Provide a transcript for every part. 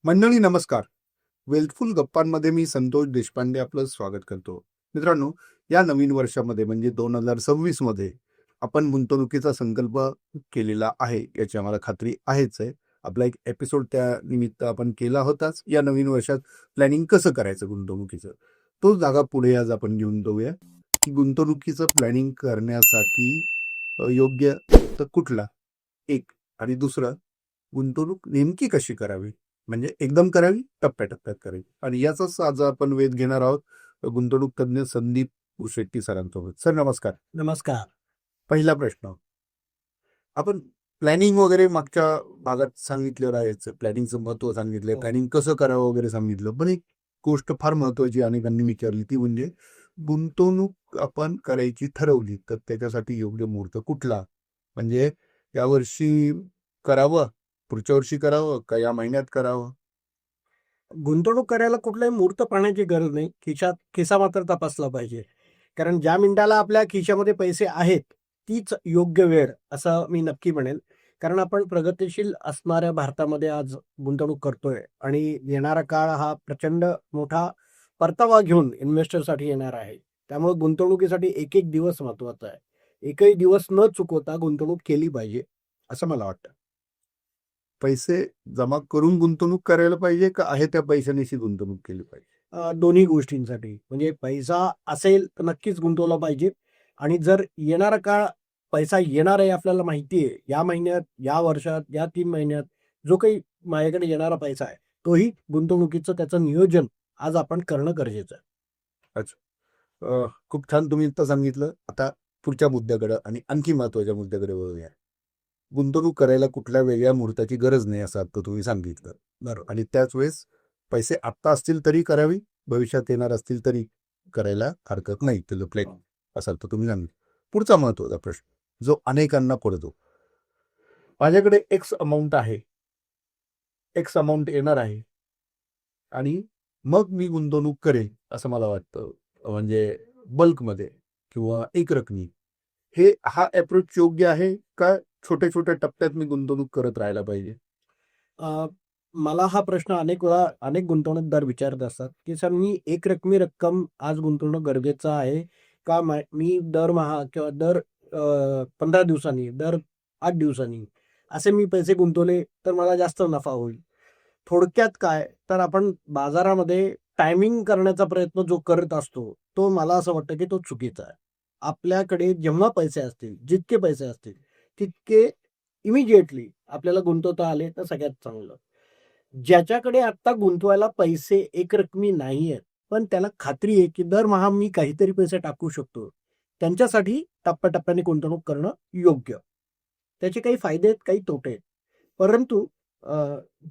मंडळी नमस्कार. वेल्थफुल गप्पांमध्ये मी संतोष देशपांडे आपलं स्वागत करतो. मित्रांनो, या नवीन वर्षामध्ये म्हणजे 2026 मध्ये आपण गुंतवणुकीचा संकल्प केलेला आहे याची आम्हाला खात्री आहेच आहे. आपला एक एपिसोड त्या निमित्त आपण केला होताच. या नवीन वर्षात प्लॅनिंग कसं करायचं गुंतवणुकीचं, तो जागा पुढे आज आपण घेऊन जाऊया की गुंतवणुकीचं प्लॅनिंग करण्यासाठी योग्य तर कुठला एक, आणि दुसरं गुंतवणूक नेमकी कशी करावी, म्हणजे एकदम करावी, टप्प्याटप्प्यात करावी. आणि याचाच आज आपण वेध घेणार आहोत गुंतवणूक तज्ञ संदीप शेट्टी सरांसोबत. सर नमस्कार. नमस्कार. पहिला प्रश्न, आपण प्लॅनिंग वगैरे मागच्या भागात सांगितलेलं आहे, प्लॅनिंगचं महत्व सांगितलंय, हो. प्लॅनिंग कसं करावं वगैरे सांगितलं. पण एक गोष्ट फार महत्वाची अनेकांनी विचारली, ती म्हणजे गुंतवणूक आपण करायची ठरवली तर त्याच्यासाठी योग्य मुहूर्त कुठला, म्हणजे यावर्षी करावं, पुढच्या वर्षी करावं, का या महिन्यात करावं? गुंतवणूक करायला कुठलाही मुहूर्त पाहण्याची गरज नाही. खिसा मात्र तपासला पाहिजे. कारण ज्या मिनिटाला आपल्या खिशामध्ये पैसे आहेत, तीच योग्य वेळ असं मी नक्की म्हणेल. कारण आपण प्रगतिशील असणाऱ्या भारतामध्ये आज गुंतवणूक करतोय आणि येणारा काळ हा प्रचंड मोठा परतावा घेऊन इन्व्हेस्टरसाठी येणार आहे. त्यामुळे गुंतवणुकीसाठी एक-एक दिवस महत्त्वाचा आहे. एकही दिवस न चुकवता गुंतवणूक केली पाहिजे, असं मला वाटतं. पैसे जमा करून गुंतवणूक करायला पाहिजे, का आहे त्या पैशांनीशी गुंतवणूक केली पाहिजे? दोन्ही गोष्टींसाठी. म्हणजे पैसा असेल तर नक्कीच गुंतवला पाहिजे आणि जर येणारा काळ पैसा येणार आहे आपल्याला माहिती आहे. या महिन्यात, या वर्षात, या 3 महिन्यात जो काही माझ्याकडे येणारा पैसा आहे, तोही गुंतवणुकीचं त्याचं नियोजन आज आपण करणं गरजेचं आहे. अच्छा. खूप छान तुम्ही इथं सांगितलं. आता पुढच्या मुद्द्याकडे आणि आणखी महत्वाच्या मुद्द्याकडे वळूया. गुंतवणूक करायला कुठल्या वेगळ्या मुहूर्ताची गरज नाही असं आता तुम्ही सांगितलं. बरोबर. आणि त्याच वेळेस पैसे आत्ता असतील तरी करावी, भविष्यात येणार असतील तरी करायला हरकत नाही, त्याचं प्लॅन असाल तर तुम्ही सांगितलं. पुढचा महत्वाचा प्रश्न जो अनेकांना पडतो, माझ्याकडे एक्स अमाऊंट आहे, एक्स अमाऊंट येणार आहे आणि मग मी गुंतवणूक करेल असं मला वाटतं, म्हणजे बल्कमध्ये किंवा एक रकमी. हा अप्रोच योग्य आहे का छोट्या छोट्या टप्प्यात मी गुंतवणूक करत राहायला पाहिजे? अ, मला हा प्रश्न अनेक वेळा अनेक गुंतवणूकदार विचारत असतात, की "सर मी एकरकमी रक्कम आज गुंतवणं गरजेचं आहे का मी दरमहा किंवा दर 15 दिवसांनी, दर 8 दिवसांनी असे मी पैसे गुंतवले तर मला जास्त नफा होईल?" थोडक्यात काय, तर आपण बाजारामध्ये टायमिंग करण्याचा प्रयत्न जो करत असतो, तो मला असं वाटतं, की तो चुकीचा आहे. आपल्याकडे जेव्हा पैसे असतील, जितके पैसे असतील, तितके इमिडिएटली आपल्याला गुंतवता आले तर सगळ्यात चांगलं. ज्याच्याकडे आत्ता गुंतवायला पैसे एकरकमी नाहीयेत, पण त्याला खात्री आहे, की दरमहा मी काहीतरी पैसे टाकू शकतो. त्यांच्यासाठी टप्प्याटप्प्याने गुंतवणूक करणं योग्य. त्याचे काही फायदे आहेत, काही तोटे आहेत. परंतु अ,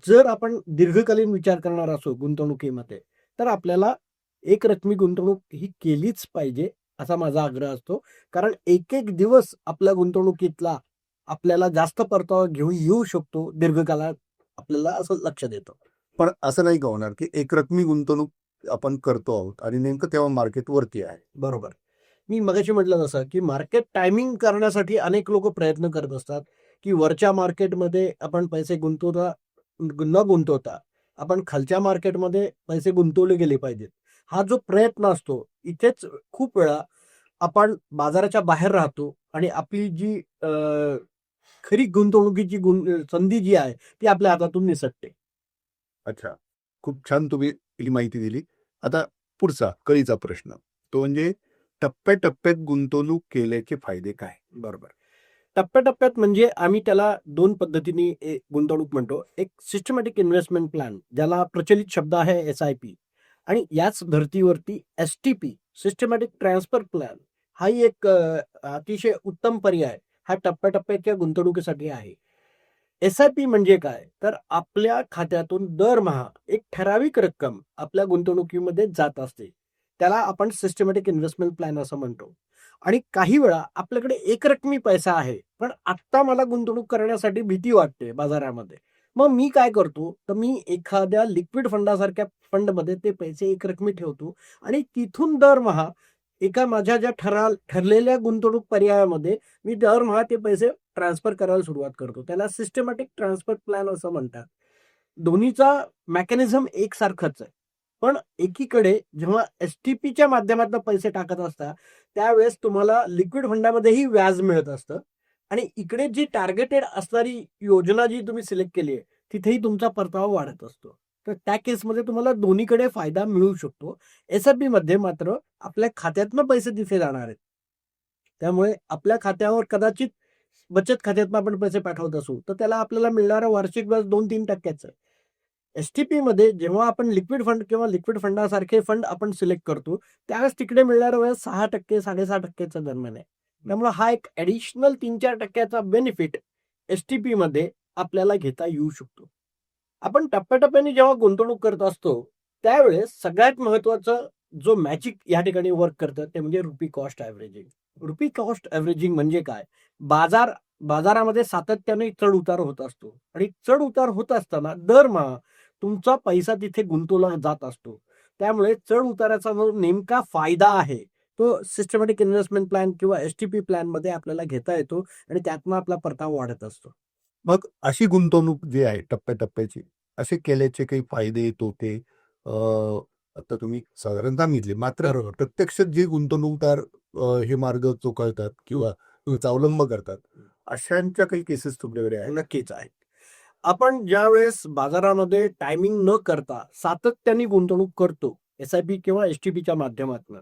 जर आपण दीर्घकालीन विचार करणार असू गुंतवणुकीमध्ये, तर आपल्याला एकरकमी गुंतवणूक ही केलीच पाहिजे, असा माझा आग्रह असतो. कारण एक-एक दिवस आपल्या गुंतवणुकीतला आपल्याला जास्त परतावा घेऊन येऊ शकतो दीर्घकाळात, आपल्याला असं लक्षात येतं. पण असं नाही का होणार की एक रकमी गुंतवणूक आपण करतो आहोत आणि नेमकं तेव्हा मार्केट वरती आहे? बरोबर. मी मगाशी म्हटलं तसं, की मार्केट टायमिंग करण्यासाठी अनेक लोकं प्रयत्न करत असतात, की वरच्या मार्केटमध्ये आपण पैसे न गुंतवता आपण खालच्या मार्केटमध्ये पैसे गुंतवले गेले पाहिजेत. हा जो प्रयत्न असतो, इथेच खूप वेळा आपण बाजाराच्या बाहेर राहतो आणि आपली जी खरी गुंतवणुकीची संधी जी आहे, ती आपल्या हातातून निसटते. अच्छा, खूप छान तुम्ही ही माहिती दिली. आता पुढचा कळीचा प्रश्न, तो म्हणजे टप्प्याटप्प्यात गुंतवणूक केल्याचे फायदे काय? बरोबर. टप्प्याटप्प्यात म्हणजे आम्ही त्याला 2 पद्धतीने गुंतवणूक म्हणतो. एक सिस्टमॅटिक इन्व्हेस्टमेंट प्लॅन, ज्याला प्रचलित शब्द आहे एस-आय-पी आणि याच धर्तीवरती एस-टी-पी, सिस्टमॅटिक ट्रान्सफर प्लॅन हाही एक अतिशय उत्तम पर्याय हा टप्प्याटप्प्याच्या गुंतवणुकीसाठी आहे. एस-आय-पी म्हणजे काय? तर आपल्या खात्यातून दरमहा एक ठराविक रक्कम आपल्या गुंतवणुकीमध्ये जात असते. त्याला आपण सिस्टमॅटिक इन्व्हेस्टमेंट प्लॅन असं म्हणतो. आणि काही वेळा आपल्याकडे एकरकमी पैसा आहे, पण आत्ता मला गुंतवणूक करण्यासाठी भीती वाटते बाजारामध्ये. मग मी काय करतो, तर मी एखाद्या लिक्विड फंडासारख्या फंडमध्ये ते पैसे एकरकमी ठेवतो आणि तिथून दरमहा एका माझ्या ज्या ठरलेल्या गुंतवणूक पर्यायामध्ये मी दरमहा ते पैसे ट्रान्सफर करायला सुरुवात करतो. त्याला सिस्टमॅटिक ट्रान्सफर प्लॅन असं म्हणतात. दोन्हीचा मेकॅनिझम एकसारखंच आहे. पण एकीकडे जेव्हा एस-टी-पीच्या माध्यमातून पैसे टाकत असता, त्यावेळेस तुम्हाला लिक्विड फंडामध्येही व्याज मिळत असतं आणि इकडे जी टार्गेटेड असणारी योजना जी तुम्ही सिलेक्ट केली आहे, तिथेही तुमचा परतावा वाढत असतो. तर त्या केसमध्ये तुम्हाला दोन्हीकडे फायदा मिळू शकतो. एस-आय-पीमध्ये मात्र आपल्या खात्यातनं पैसे तिथे जाणार आहेत. त्यामुळे आपल्या खात्यावर कदाचित बचत खात्यातनं आपण पैसे पाठवत असू, तर त्याला आपल्याला मिळणारं वार्षिक व्याज 2-3% आहे. एस-टी-पीमध्ये जेव्हा आपण लिक्विड फंड किंवा लिक्विड फंडासारखे फंड आपण सिलेक्ट करतो, त्यावेळेस तिकडे मिळणारं व्याज 6% 6.5%च्या दरम्यान आहे. त्यामुळे हा एक ॲडिशनल 3-4% बेनिफिट एस-टी-पीमध्ये आपल्याला घेता येऊ शकतो. आपण टप्प्याटप्प्याने जेव्हा गुंतवणूक करत असतो, त्यावेळेस सगळ्यात महत्त्वाचं जो मॅजिक या ठिकाणी वर्क करतं ते म्हणजे RuPay cost averaging. RuPay cost averaging म्हणजे काय? बाजारामध्ये सातत्याने चढ-उतार होत असतो आणि चढ-उतार होत असताना दरमहा तुमचा पैसा तिथे गुंतवला जात असतो. त्यामुळे चढ-उताराचा जो नेमका फायदा आहे, तो सिस्टमॅटिक इन्व्हेस्टमेंट प्लॅन किंवा एस-टी-पी प्लॅनमध्ये आपल्याला घेता येतो आणि त्यातनं आपला परतावा वाढत असतो. मग अशी गुंतवणूक जी आहे टप्प्याटप्प्याची, असे केल्याचे काही फायदे, तोटे आता तुम्ही साधारणतः सांगितले. मात्र बरोबर. प्रत्यक्षात जे गुंतवणूकदार हे मार्ग चुकवतात किंवा चा अवलंब करतात, अशांच्या काही केसेस तुमच्याकडे आहेत? नक्कीच आहेत. आपण ज्यावेळेस बाजारामध्ये टायमिंग न करता सातत्याने गुंतवणूक करतो, एस-आय-पी किंवा एस-टी-पीच्या माध्यमातनं,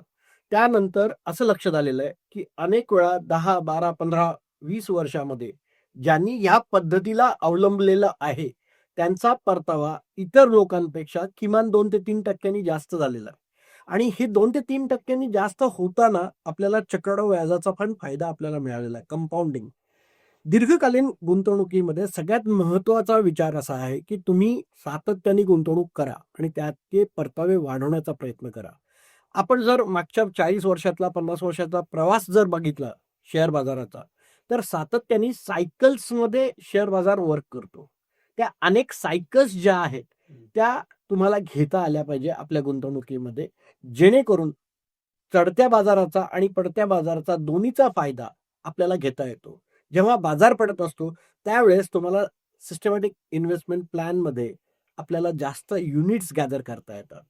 त्यानंतर असं लक्षात आलेलं आहे, की अनेक वेळा 10, 12, 15, 20 वर्षामध्ये ज्यांनी ह्या पद्धतीला अवलंबलेलं आहे, त्यांचा परतावा इतर लोकांपेक्षा किमान 2 ते 3% जास्त झालेला आहे. आणि हे 2 ते 3% जास्त होताना आपल्याला चक्रवाढ व्याजाचा पण फायदा आपल्याला मिळालेला आहे, कंपाउंडिंग. दीर्घकालीन गुंतवणुकीमध्ये सगळ्यात महत्त्वाचा विचार असा आहे, की तुम्ही सातत्याने गुंतवणूक करा आणि त्याचे परतावे वाढवण्याचा प्रयत्न करा. आपण जर मागच्या 40 वर्षातला 50 वर्षाचा प्रवास जर बघितला शेअर बाजाराचा, तर सातत्याने सायकल्समध्ये शेअर बाजार वर्क करतो. त्या अनेक सायकल्स ज्या आहेत, त्या तुम्हाला घेता आल्या पाहिजे आपल्या गुंतवणुकीमध्ये, जेणेकरून चढत्या बाजाराचा आणि पडत्या बाजाराचा दोन्हीचा फायदा आपल्याला घेता येतो. जेव्हा बाजार पडत असतो, त्यावेळेस तुम्हाला सिस्टमॅटिक इन्व्हेस्टमेंट प्लॅनमध्ये आपल्याला जास्त युनिट्स गॅदर करता येतात.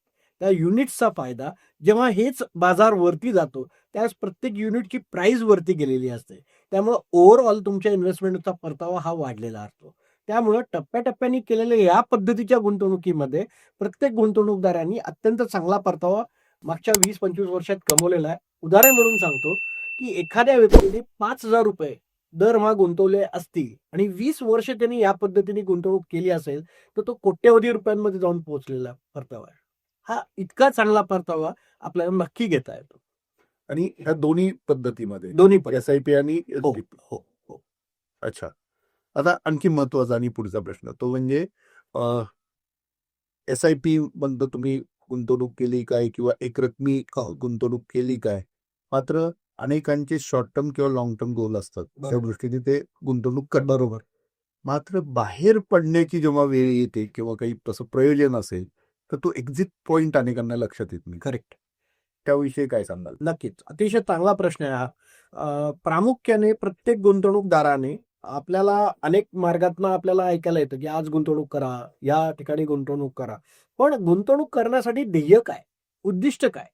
त्या युनिट्सचा फायदा जेव्हा हेच बाजार वरती जातो, त्यावेळेस प्रत्येक युनिटची प्राईस वरती गेलेली असते. त्यामुळं ओव्हरऑल तुमच्या इन्व्हेस्टमेंटचा परतावा हा वाढलेला असतो. त्यामुळं टप्प्याटप्प्याने केलेल्या या पद्धतीच्या गुंतवणुकीमध्ये प्रत्येक गुंतवणूकदारांनी अत्यंत चांगला परतावा मागच्या 20-25 वर्षात कमवलेला आहे. उदाहरण म्हणून सांगतो, की एखाद्या व्यक्तीने ₹5,000 दरमहा गुंतवले असतील आणि 20 वर्ष त्यांनी या पद्धतीने गुंतवणूक केली असेल, तर तो कोट्यवधी रुपयांमध्ये जाऊन पोहोचलेला परतावा आहे. हा इतका चांगला परतावा आपल्याला नक्की घेता येतो. आणि ह्या दोन्ही पद्धतीमध्ये दोन्ही पण. एस-आय-पी आणि हो, एस-टी-पी. हो, हो. अच्छा. आता आणखी महत्त्वाचा आणि पुढचा प्रश्न तो म्हणजे एस-आय-पी मधनं तुम्ही गुंतवणूक केली काय किंवा एकरकमी गुंतवणूक केली काय? मात्र अनेकांचे शॉर्ट टर्म किंवा लाँग टर्म गोल असतात. त्या बरोबर. दृष्टीने ते गुंतवणूक करतात. बरोबर. मात्र बाहेर पडण्याची जेव्हा वेळ येते किंवा काही तसं प्रयोजन असेल, तर तो एक्झिट पॉइंट अनेकांना लक्षात येत नाही. करेक्ट. त्याविषयी काय सांगाल? नक्कीच. अतिशय चांगला प्रश्न आहे हा. प्रामुख्याने प्रत्येक गुंतवणूकदाराने आपल्याला अनेक मार्गातनं आपल्याला ऐकायला येतं, की आज गुंतवणूक करा, या ठिकाणी गुंतवणूक करा. पण गुंतवणूक करण्यासाठी ध्येय काय? उद्दिष्ट काय?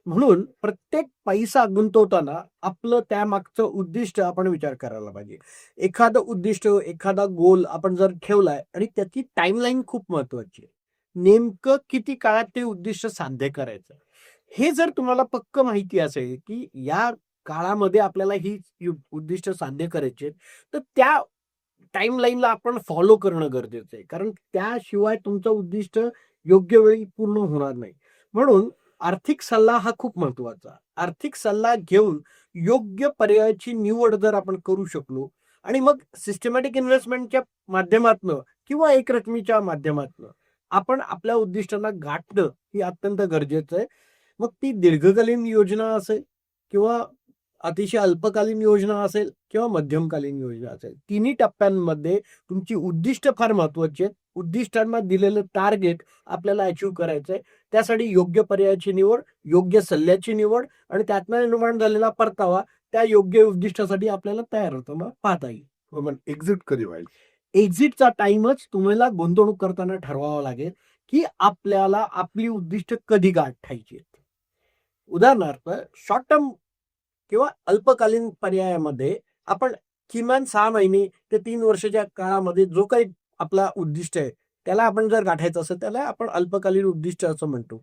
म्हणून प्रत्येक पैसा गुंतवताना आपलं त्यामागचं उद्दिष्ट आपण विचार करायला पाहिजे. एखादं उद्दिष्ट, एखादा गोल आपण जर ठेवलाय आणि त्याची टाईमलाईन खूप महत्त्वाची आहे. नेमकं किती काळात ते उद्दिष्ट साध्य करायचं? हे जर तुम्हाला पक्क माहिती असेल, की या काळामध्ये आपल्याला ही उद्दिष्ट साध्य करायची आहेत, तर त्या टाईमलाईनला आपण फॉलो करणं गरजेचं आहे. कारण त्याशिवाय तुमचं उद्दिष्ट योग्य वेळी पूर्ण होणार नाही. म्हणून आर्थिक सल्ला हा खूप महत्त्वाचा. आर्थिक सल्ला घेऊन योग्य पर्यायाची निवड जर आपण करू शकलो आणि मग सिस्टमॅटिक इन्व्हेस्टमेंटच्या माध्यमातनं किंवा एकरकमीच्या माध्यमातनं आपण आपल्या उद्दिष्टांना गाठणं ही अत्यंत गरजेचं आहे. मग ती दीर्घकालीन योजना असेल किंवा अतिशय अल्पकालीन योजना असेल किंवा मध्यमकालीन योजना असेल. तिन्ही टप्प्यांमध्ये तुमची उद्दिष्ट फार महत्त्वाची आहेत. उद्दिष्टांना दिलेलं टार्गेट आपल्याला अचीव्ह करायचं आहे. त्यासाठी योग्य पर्यायाची निवड, योग्य सल्ल्याची निवड आणि त्यातनं निर्माण झालेला परतावा त्या योग्य उद्दिष्टासाठी आपल्याला तयार होताना पाहता येईल. पण एक्झिट कधी व्हायला? एक्झिटचा टाइमच तुम्हाला गुंतवणूक करताना ठरवावा लागेल, की आपल्याला आपली उद्दिष्ट कधी गाठायची आहेत. उदाहरणार्थ शॉर्ट टर्म किंवा अल्पकालीन पर्यायामध्ये आपण किमान 6 महिने ते 3 वर्षाच्या काळामध्ये जो काही आपला उद्दिष्ट आहे, त्याला आपण जर गाठायचं असेल, त्याला आपण अल्पकालीन उद्दिष्ट असं म्हणतो.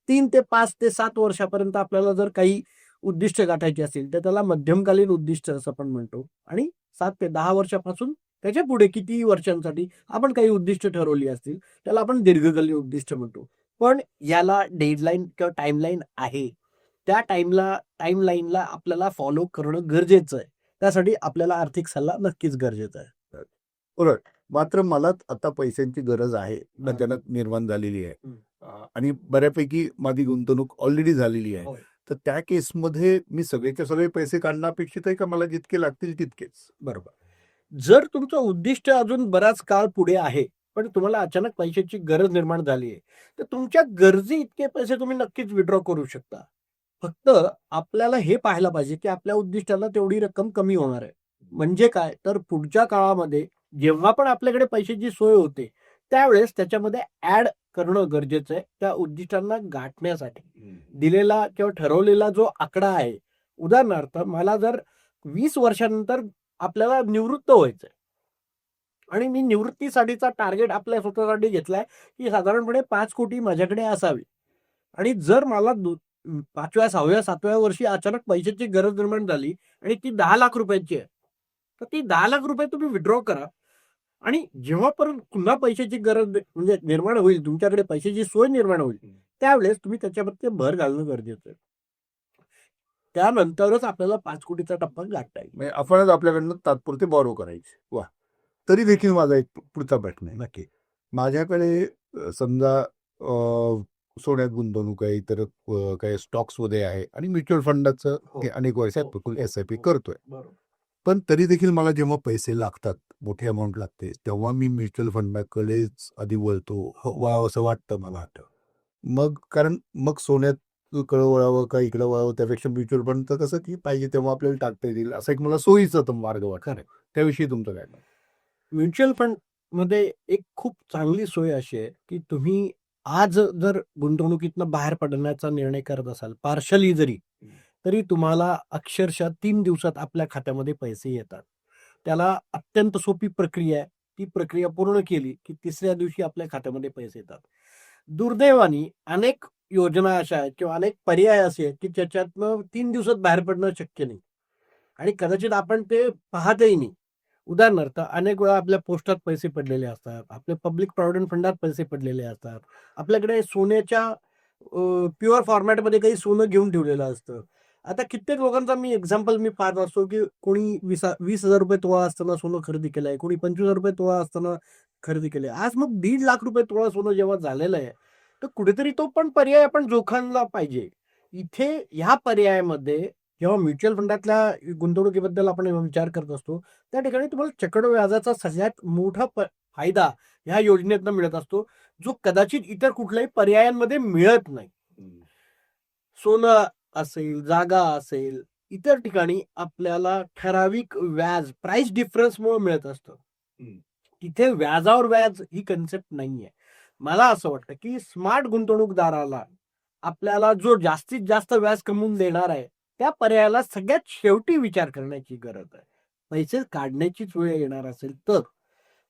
3 ते 5 ते 7 वर्षापर्यंत आपल्याला जर काही उद्दिष्ट गाठायची असतील, तर त्याला मध्यमकालीन उद्दिष्ट असं आपण म्हणतो आणि 7 ते 10 वर्षापासून त्याच्यापुढे कितीही वर्षांसाठी आपण काही उद्दिष्ट ठरवली असतील, त्याला आपण दीर्घकालीन उद्दिष्ट म्हणतो. पण याला डेडलाईन किंवा टाईमलाईन आहे. त्या टाईमलाईनला आपल्याला फॉलो करणं गरजेचं आहे. त्यासाठी आपल्याला आर्थिक सल्ला नक्कीच गरजेचा आहे. बरोबर. मात्र मला आता पैशांची गरज आहे, हां. अचानक निर्माण झालेली आहे. हं. आणि बऱ्यापैकी माझी गुंतवणूक ऑलरेडी झालेली आहे. होय. तर त्या केसमध्ये मी सगळेच्या सगळे पैसे काढणं अपेक्षित आहे का मला जितके लागतील तितकेच? बरोबर. जर तुमचं उद्दिष्ट अजून बराच काळ पुढे आहे, पण तुम्हाला अचानक पैशाची गरज निर्माण झाली आहे, तर तुमच्या गरजे इतके पैसे तुम्ही नक्कीच विथड्रॉ करू शकता. फक्त आपल्याला हे पाहायला पाहिजे, की आपल्या उद्दिष्टाला तेवढी रक्कम कमी होणार आहे. म्हणजे काय? तर पुढच्या काळामध्ये जेव्हा पण आपल्याकडे पैशाची सोय होते, त्यावेळेस त्याच्यामध्ये ॲड करणं गरजेचं आहे, त्या उद्दिष्टांना गाठण्यासाठी. दिलेला किंवा ठरवलेला जो आकडा आहे, उदाहरणार्थ मला जर 20 वर्षानंतर आपल्याला निवृत्त व्हायचंय आणि मी निवृत्तीसाठीचा टार्गेट आपल्या स्वतःसाठी घेतलाय, की साधारणपणे 5 कोटी माझ्याकडे असावे आणि जर मला 5व्या, 6व्या, 7व्या वर्षी अचानक पैशाची गरज निर्माण झाली आणि ती 10 लाख रुपयाची आहे. तर ती 10 लाख रुपये तुम्ही विथड्रॉ करा आणि जेव्हा परत पुन्हा पैशाची गरज म्हणजे निर्माण होईल, तुमच्याकडे पैशाची सोय निर्माण होईल, त्यावेळेस तुम्ही त्याच्यामध्ये भर घालणं गरजेचं आहे. त्यानंतरच आपल्याला 5 कोटीचा टप्पा गाठता येईल. म्हणजे आपणच आपल्याकडनं तात्पुरते बॉरो करायचे. वा. तरी देखील माझा एक पुढचा प्रश्न आहे. नक्की. माझ्याकडे समजा सोन्यात गुंतवणूक आहे, इतर काही स्टॉक्समध्ये आहे आणि म्युच्युअल फंडाचं हो. अनेक वर्षात SIP करतोय. बरोबर. पण तरी देखील मला जेव्हा पैसे लागतात, मोठी अमाऊंट लागते, तेव्हा मी म्युच्युअल फंडाकडेच आधी वळतो. वाव असं वाटतं मला. मग कारण मग सोन्यात वळावं का इकडं वळावं त्यापेक्षा म्युच्युअल फंड तर कसं की पाहिजे तेव्हा आपल्याला टाकता येईल असा एक मला सोयीचा तो मार्ग वाटतो. खरं. त्याविषयी तुमचं काय मत? म्युच्युअल फंडमध्ये एक खूप चांगली सोय अशी आहे, की तुम्ही आज जर गुंतवणुकीतनं बाहेर पडण्याचा निर्णय करत असाल, पार्शली जरी, तरी तुम्हाला अक्षरशः 3 दिवसात आपल्या खात्यामध्ये पैसे येतात. त्याला अत्यंत सोपी प्रक्रिया आहे. ती प्रक्रिया पूर्ण केली, की तिसऱ्या दिवशी आपल्या खात्यामध्ये पैसे येतात. दुर्दैवाने अनेक योजना अशा आहेत किंवा अनेक पर्याय असे आहेत, की ज्याच्यातनं 3 दिवसात बाहेर पडणं शक्य नाही आणि कदाचित आपण ते पाहतही नाही. उदाहरणार्थ अनेक वेळा आपल्या पोस्टात पैसे पडलेले असतात, आपल्या पब्लिक प्रॉव्हिडंट फंडात पैसे पडलेले असतात. आपल्याकडे सोन्याच्या प्युअर फॉर्मॅटमध्ये काही सोनं घेऊन ठेवलेलं असतं. आता कित्येक लोकांचा एक्झाम्पल पाहत असतो, की कोणी ₹20,000 तोळा असताना सोनं खरेदी केलंय, कोणी ₹25,000 तोळा असताना खरेदी केलंय. आज मग ₹1.5 लाख तोळा सोनं जेव्हा झालेलं आहे, तर कुठेतरी तो पण पर्याय आपण जोखानला पाहिजे. इथे ह्या पर्यायामध्ये जेव्हा म्युच्युअल फंडातल्या गुंतवणुकीबद्दल आपण विचार करत असतो, त्या ठिकाणी तुम्हाला चक्रवाढ व्याजाचा सगळ्यात मोठा फायदा ह्या योजनेतनं मिळत असतो, जो कदाचित इतर कुठल्याही पर्यायांमध्ये मिळत नाही. सोनं असेल, जागा असेल, इतर ठिकाणी आपल्याला ठराविक व्याज, प्राइस डिफरन्समुळे मिळत असतं. तिथे व्याजावर व्याज ही कन्सेप्ट नाहीये. मला असं वाटतं, की स्मार्ट गुंतवणूकदाराला आपल्याला जो जास्तीत जास्त व्याज कमवून देणार आहे, त्या पर्यायाला सगळ्यात शेवटी विचार करण्याची गरज आहे. पैसे काढण्याचीच वेळ येणार असेल तर.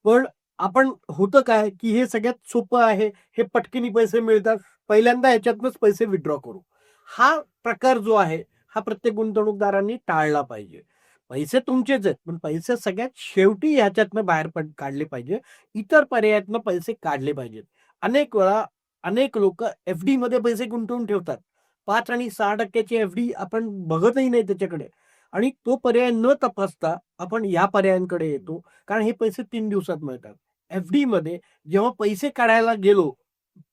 पण आपण होतं काय, की हे सगळ्यात सोपं आहे, हे पटकनी पैसे मिळतात, पहिल्यांदा ह्याच्यातनंच पैसे विथड्रॉ करू. हा प्रकार जो आहे, हा प्रत्येक गुंतवणूकदारांनी टाळला पाहिजे. पैसे तुमचेच आहेत, पण पैसे सगळ्यात शेवटी ह्याच्यातनं बाहेर काढले पाहिजे. इतर पर्यायातनं पैसे काढले पाहिजेत. अनेक वेळा अनेक लोकं एफ-डीमध्ये पैसे गुंतवून ठेवतात. 5 आणि 6% ची एफ-डी आपण बघतही नाही त्याच्याकडे आणि तो पर्याय न तपासता आपण या पर्यायांकडे येतो. कारण हे पैसे 3 दिवसात मिळतात. एफ-डीमध्ये जेव्हा पैसे काढायला गेलो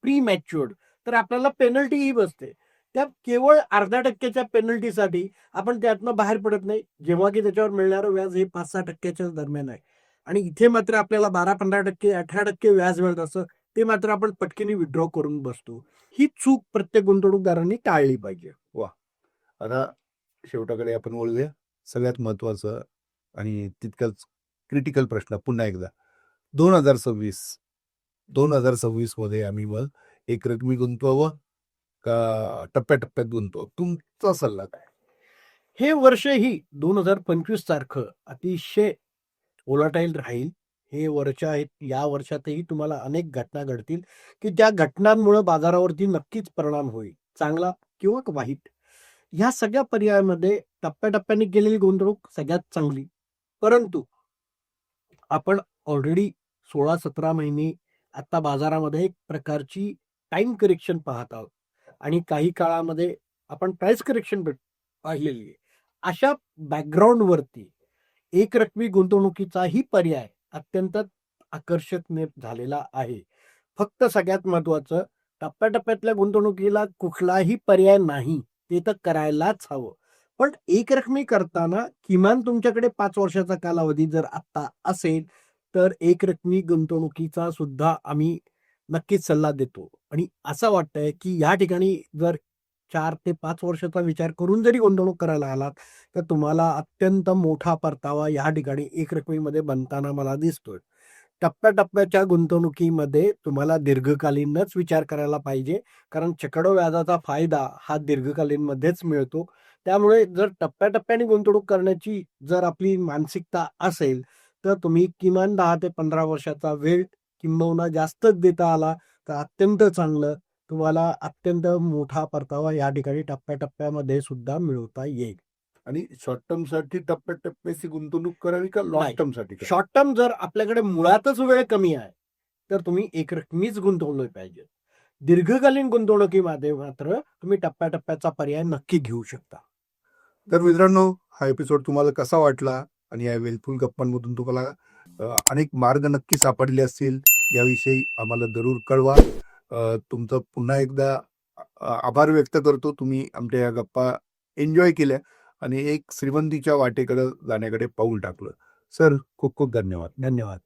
प्री मॅच्युअर्ड तर आपल्याला पेनल्टीही बसते. त्या केवळ 0.5% पेनल्टीसाठी आपण त्यातनं बाहेर पडत नाही. जेव्हा की त्याच्यावर मिळणारं व्याज हे 5-6% दरम्यान आहे. आणि इथे मात्र आपल्याला 12-15%, 18% व्याज मिळत असतं. ते मात्र आपण पटकन विथड्रॉ करून बसतो. ही चूक प्रत्येक गुंतवणूकदारांनी टाळली पाहिजे. आता शेवटाकडे आपण वळूया. सगळ्यात महत्त्वाचं आणि तितकाच क्रिटिकल प्रश्न पुन्हा एकदा. 2026 मध्ये आम्ही मग एक रकमी गुंतवावं का टप्प्याटप्प्यात गुंतवावं? तुमचा सल्ला काय? हे वर्षही 2025 सारखं अतिशय व्होलाटाईल राहील. हे वर्ष आहेत. या वर्षातही तुम्हाला अनेक घटना घडतील, की त्या घटनांमुळे बाजारावरती नक्कीच परिणाम होईल. चांगला किंवा वाईट. ह्या सगळ्या पर्यायामध्ये टप्प्याटप्प्याने केलेली गुंतवणूक सगळ्यात चांगली. परंतु आपण ऑलरेडी 16-17 महिने आता बाजारामध्ये एक प्रकारची टाईम करेक्शन पाहत आहोत आणि काही काळामध्ये आपण प्राइस करेक्शन पाहिलेली आहे. अशा बॅकग्राऊंडवरती एकरकमी गुंतवणुकीचाही पर्याय अत्यंत आकर्षक झालेला आहे. फक्त सगळ्यात महत्त्वाचं टप्प्याटप्प्यातल्या गुंतवणुकीला कुठलाही पर्याय नाही. ते तर करायलाच हवं. पण एकरकमी करताना किमान तुमच्याकडे 5 वर्षाचा कालावधी जर आत्ता असेल, तर एकरकमी गुंतवणुकीचा सुद्धा आम्ही नक्कीच सल्ला देतो. आणि असं वाटतंय, की या ठिकाणी जर 4 ते 5 वर्षाचा विचार करून जरी गुंतवणूक करायला आलात, तर तुम्हाला अत्यंत मोठा परतावा या ठिकाणी एकरकमीमध्ये बनताना मला दिसतोय. टप्प्याटप्प्याच्या गुंतवणुकीमध्ये तुम्हाला दीर्घकालीनच विचार करायला पाहिजे. कारण चक्रवाढ व्याजाचा फायदा हा दीर्घकालीनमध्येच मिळतो. त्यामुळे जर टप्प्याटप्प्याने गुंतवणूक करण्याची जर आपली मानसिकता असेल, तर तुम्ही किमान 10 ते 15 वर्षाचा वेळ किंबहुना जास्तच देता आला, तर अत्यंत चांगलं. तुम्हाला अत्यंत मोठा परतावा या ठिकाणी टप्प्याटप्प्यामध्ये सुद्धा मिळवता येईल. आणि शॉर्ट टर्म साठी टप्प्याटप्प्याची गुंतवणूक करावी का लॉंग नाही. टर्म साठी? शॉर्ट टर्म जर आपल्याकडे मुळातच वेळ कमी आहे, तर तुम्ही एकरकमीच गुंतवलं पाहिजे. दीर्घकालीन गुंतवणुकीमध्ये मात्र तुम्ही टप्प्याटप्प्याचा पर्याय नक्की घेऊ शकता. तर मित्रांनो, हा एपिसोड तुम्हाला कसा वाटला आणि या वेलफुल गप्पांमधून तुम्हाला अनेक मार्ग नक्की सापडले असतील, याविषयी आम्हाला जरूर कळवा. तुमचं पुन्हा एकदा आभार व्यक्त करतो. तुम्ही आमच्या या गप्पा एन्जॉय केल्या आणि एक श्रीमंतीच्या वाटेकडे जाण्याकडे पाऊल टाकलं. सर, खूप खूप धन्यवाद. धन्यवाद.